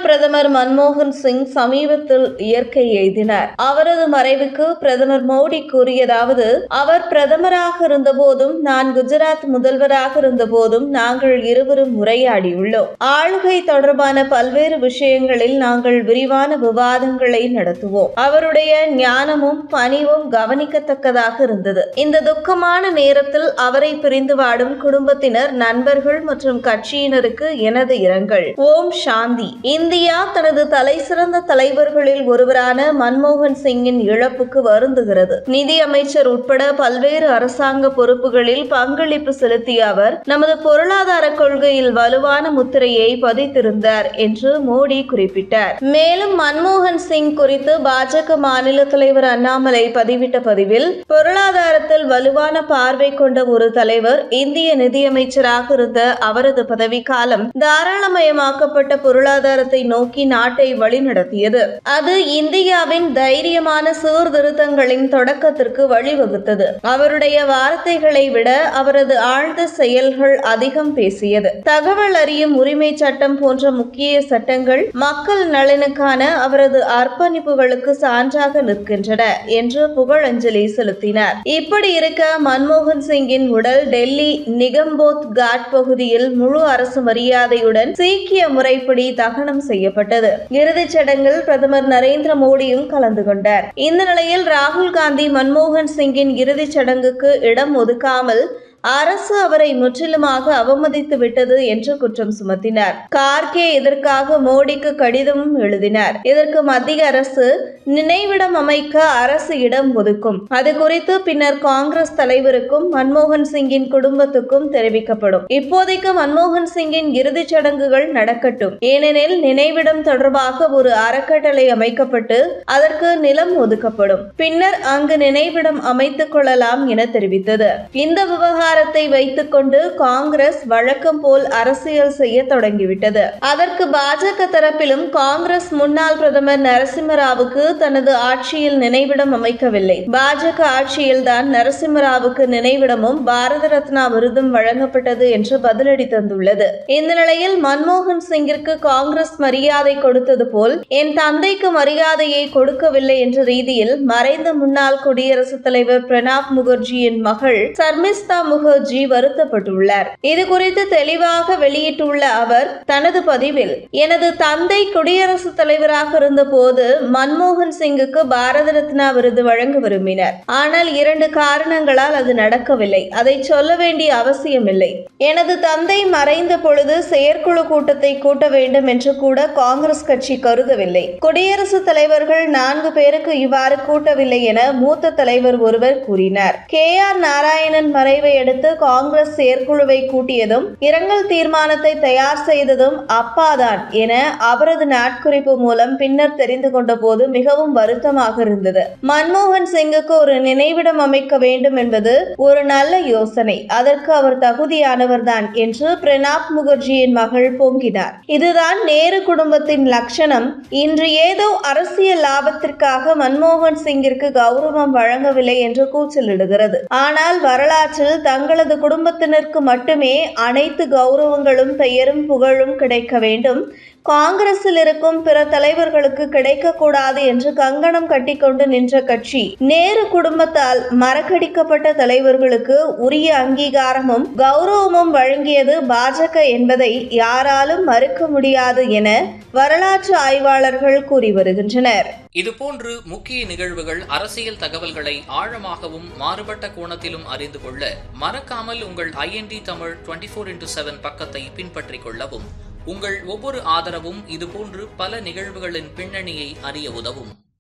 பிரதமர் மன்மோகன் சிங் சமீபத்தில் இயற்கை எய்தினார். அவரது மறைவுக்கு பிரதமர் மோடி கூறியதாவது: அவர் பிரதமராக இருந்தபோதும் நான் குஜராத் முதல்வராக இருந்தபோதும் நாங்கள் இருவரும் உரையாடியுள்ளோம். ஆளுகை தொடர்பான பல்வேறு விஷயங்களில் நாங்கள் விரிவான விவாதங்களை நடத்துவோம். அவருடைய ஞானமும் பணிவும் கவனிக்கத்தக்கதாக இருந்தது. இந்த துக்கமான நேரத்தில் அவரை பிரிந்து வாடும் குடும்பத்தினர், நண்பர்கள் மற்றும் கட்சியினருக்கு எனது இரங்கல். ஓம் சாந்தி. இந்தியா தனது தலைசிறந்த தலைவர்களில் ஒருவரான மன்மோகன் சிங்கின் இழப்புக்கு வருந்துகிறது. நிதி அமைச்சர் உட்பட பல்வேறு அரசாங்க பொறுப்புகளில் பங்களிப்பு செலுத்திய அவர் நமது பொருளாதார கொள்கையில் வலுவான முத்திரையை பதித்திருந்தார் என்று மோடி குறிப்பிட்டார். மேலும் மன்மோகன் சிங் குறித்து பாஜக மாநில தலைவர் அண்ணாமலை பதிவிட்ட பதிவில், பொருளாதாரத்தில் வலுவான பார்வை கொண்ட ஒரு தலைவர், இந்திய நிதியமைச்சராக இருந்த அவரது பதவிக்காலம் தாராளமயமாக்கப்பட்ட பொருளாதாரத்தை நோக்கி நாட்டை வழிநடத்தியது. அது இந்தியாவின் தைரியமான சீர்திருத்தங்களின் தொடக்கத்திற்கு வழிவகுத்தது. அவருடைய வார்த்தைகளை விட அவரது ஆழ்ந்த செயல்கள் அதிகம் பேசியது. தகவல் அறியும் உரிமை சட்டம் போன்ற முக்கிய சட்டங்கள் மக்கள் நலனுக்கான அவரது அர்ப்பணிப்புகளுக்கு சான்றாக நிற்கின்றன என்று புகழஞ்சலி செலுத்தினார். இப்படி இருக்க மன்மோகன் சிங்கின் உடல் டெல்லி நிகம்போத் காட் பகுதியில் முழு அரசு மரியாதையுடன் சீக்கிய முறைப்படி தகனம் செய்யப்பட்டது. இறுதிச் சடங்கில் பிரதமர் நரேந்திர மோடியும் கலந்து கொண்டார். இந்த நிலையில் ராகுல் காந்தி மன்மோகன் சிங்கின் இறுதிச் சடங்குக்கு இடம் ஒதுக்காமல் அரசு அவரை முற்றிலுமாக அவமதித்து விட்டது என்று குற்றம் சுமத்தினார். கார்கே இதற்காக மோடிக்கு கடிதமும் எழுதினார். இதற்கு மத்திய அரசு நினைவிடம் அமைக்க அரசு இடம் ஒதுக்கும். அது குறித்து பின்னர் காங்கிரஸ் தலைவருக்கும் மன்மோகன் சிங்கின் குடும்பத்துக்கும் தெரிவிக்கப்படும். இப்போதைக்கு மன்மோகன் சிங்கின் இறுதிச் சடங்குகள் நடக்கட்டும். ஏனெனில் நினைவிடம் தொடர்பாக ஒரு அறக்கட்டளை அமைக்கப்பட்டு அதற்கு நிலம் ஒதுக்கப்படும். பின்னர் அங்கு நினைவிடம் அமைத்துக் கொள்ளலாம் என தெரிவித்தது. இந்த விவகாரம் வைத்துக் கொண்டு காங்கிரஸ் வழக்கம் போல் அரசியல் செய்ய தொடங்கிவிட்டது. அதற்கு பாஜக தரப்பிலும் காங்கிரஸ் முன்னாள் பிரதமர் நரசிம்மராவுக்கு தனது ஆட்சியில் நினைவிடம் அமைக்கவில்லை. பாஜக ஆட்சியில்தான் நரசிம்மராவுக்கு நினைவிடமும் பாரத ரத்னா விருதும் வழங்கப்பட்டது என்று பதிலடி தந்துள்ளது. இந்த நிலையில் மன்மோகன் சிங்கிற்கு காங்கிரஸ் மரியாதை கொடுத்தது போல் என் தந்தைக்கு மரியாதையை கொடுக்கவில்லை என்ற ரீதியில் மறைந்த முன்னாள் குடியரசுத் தலைவர் பிரணாப் முகர்ஜியின் மகள் சர்மிஸ்தா முகர்ஜி வருத்தப்பட்டுள்ளார். இது குறித்து தெளிவாக வெளியிட்டுள்ள அவர் தனது பதிவில், எனது தந்தை குடியரசுத் தலைவராக இருந்த போது மன்மோகன் சிங்குக்கு பாரத ரத்னா விருது வழங்க விரும்பினார். ஆனால் 2 காரணங்களால் அது நடக்கவில்லை. அதை சொல்ல வேண்டிய அவசியமில்லை. எனது தந்தை மறைந்த பொழுது செயற்குழு கூட்டத்தை கூட்ட வேண்டும் என்று கூட காங்கிரஸ் கட்சி கருதவில்லை. குடியரசுத் தலைவர்கள் 4 பேருக்கு இவ்வாறு கூட்டவில்லை என மூத்த தலைவர் ஒருவர் கூறினார். KR நாராயணன் மறைவை அடுத்து காங்கிரஸ் செயற்குழுவை கூட்டியதும் இரங்கல் தீர்மானத்தை தயார் செய்ததும் அப்பாதான் என அவரது நாட்குறிப்பு மூலம் பின்னர் தெரிந்து கொண்ட போது மிகவும் வருத்தமாக இருந்தது. மன்மோகன் சிங்குக்கு ஒரு நினைவிடம் அமைக்க வேண்டும் என்பது ஒரு நல்ல யோசனை. அதற்கு அவர் தகுதியானவர்தான் என்று பிரணாப் முகர்ஜியின் மகள் பொங்கினார். இதுதான் நேரு குடும்பத்தின் லட்சணம். இன்று ஏதோ அரசியல் லாபத்திற்காக மன்மோகன் சிங்கிற்கு கௌரவம் வழங்கவில்லை என்று கூச்சலிடுகிறது. ஆனால் வரலாற்றில் தங்களது குடும்பத்தினருக்கு மட்டுமே அனைத்து கௌரவங்களும் பெயரும் புகழும் கிடைக்க வேண்டும், காங்கிரஸில் இருக்கும் பிற தலைவர்களுக்கு கிடைக்கக்கூடாது என்று கங்கணம் கட்டிக்கொண்டு நின்ற கட்சி. நேரு குடும்பத்தால் மறக்கடிக்கப்பட்ட தலைவர்களுக்கு உரிய அங்கீகாரமும் கௌரவமும் வழங்கியது பாஜக என்பதை யாராலும் மறுக்க முடியாது என வரலாற்று ஆய்வாளர்கள் கூறி வருகின்றனர். இதுபோன்று முக்கிய நிகழ்வுகள், அரசியல் தகவல்களை ஆழமாகவும் மாறுபட்ட கோணத்திலும் அறிந்து கொள்ள மறக்காமல் உங்கள் IND தமிழ் 24/7 பக்கத்தை பின்பற்றிக் கொள்ளவும். உங்கள் ஒவ்வொரு ஆதரவும் இதுபோன்று பல நிகழ்வுகளின் பின்னணியை அறிய உதவும்.